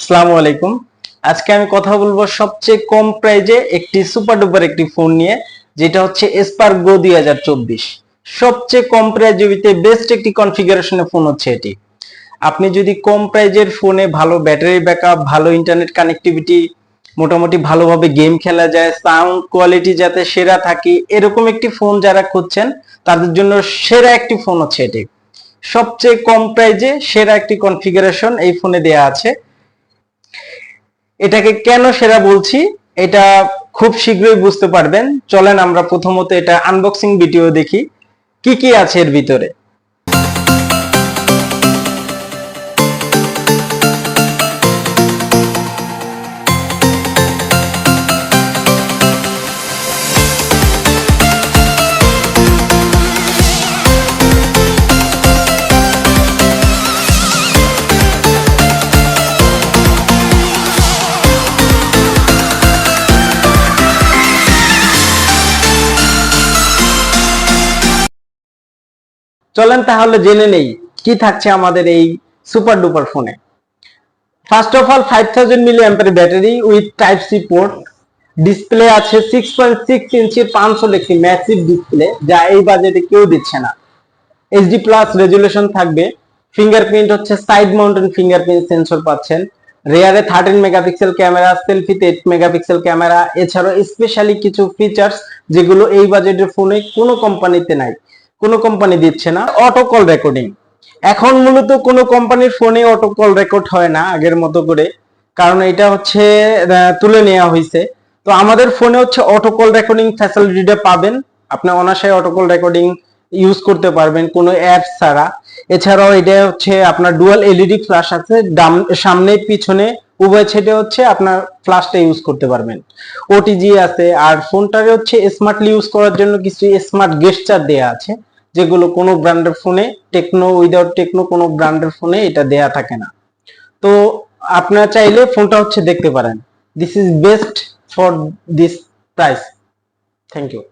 আসসালামু আলাইকুম। আজকে আমি কথা বলবো সবচেয়ে কম প্রাইজে একটি সুপার ডুপার একটি ফোন নিয়ে, যেটা হচ্ছে স্পার্ক গো 2024। সবচেয়ে কম প্রাইজের ভিতরে বেস্ট একটি কনফিগারেশনের ফোন হচ্ছে এটি। আপনি যদি কম প্রাইজের ফোনে ভালো ব্যাটারি ব্যাকআপ, ভালো ইন্টারনেট কানেক্টিভিটি, মোটামুটি ভালোভাবে গেম খেলা যায়, সাউন্ড কোয়ালিটি যাতে সেরা থাকে, এরকম একটি ফোন যারা খুঁজছেন তাদের জন্য সেরা একটি ফোন হচ্ছে এটি। সবচেয়ে কম প্রাইজে সেরা একটি কনফিগারেশন এই ফোনে দেয়া আছে। এটাকে কেন সেরা বলছি এটা খুব শীঘ্রই বুঝতে পারবেন। চলেন আমরা প্রথমত এটা আনবক্সিং ভিডিও দেখি কি কি আছে এর ভিতরে। চলেন তাহলে জেনে নেই কি থাকছে আমাদের এই সুপার ডুপার ফোনে। First of all 5000 milliampere battery with type C port. Display আছে 6.6 ইঞ্চির 500 একটি ম্যাসিভ ডিসপ্লে, যা এই বাজেটে কেউ দিচ্ছে না। এইচডি প্লাস রেজুলেশন থাকবে। ফিঙ্গারপ্রিন্ট হচ্ছে সাইড মাউন্টেন ফিঙ্গারপ্রিন্ট সেন্সর পাচ্ছেন। রেয়ারে 13 মেগাপিক্সেল ক্যামেরা, সেলফিতে 8 মেগাপিক্সেল ক্যামেরা। এছাড়াও স্পেশালি কিছু ফিচার্স যেগুলো এই বাজেটের ফোনে কোনো কোম্পানিতে নাই, কোনো কোম্পানি দিচ্ছে না। অটো কল রেকর্ডিং, এখন মূলত কোনো কোম্পানির ফোনে অটো কল রেকর্ড হয় না আগের মতো করে, কারণ এটা হচ্ছে তুলে নেওয়া হয়েছে। তো আমাদের ফোনে হচ্ছে অটো কল রেকর্ডিং ফ্যাসিলিটিটা পাবেন। আপনি অনায়াসে অটো কল রেকর্ডিং ইউজ করতে পারবেন কোনো অ্যাপস ছাড়া। এছাড়াও এটা হচ্ছে আপনার ডুয়াল এলইডি ফ্ল্যাশ আছে, সামনে পিছনে উভয় সাইডে হচ্ছে আপনার ফ্ল্যাশটা ইউজ করতে পারবেন। ওটিজি আছে। আর ফোনটারে হচ্ছে স্মার্টলি ইউজ করার জন্য কিছু স্মার্ট গেস্টার দেয়া আছে, যেগুলো কোনো ব্র্যান্ডের ফোনে, টেকনো উইদাউট টেকনো কোনো ব্র্যান্ডের ফোনে এটা দেয়া থাকে না। তো আপনারা চাইলে ফোনটা হচ্ছে দেখতে পারেন। This is best for this price. Thank you.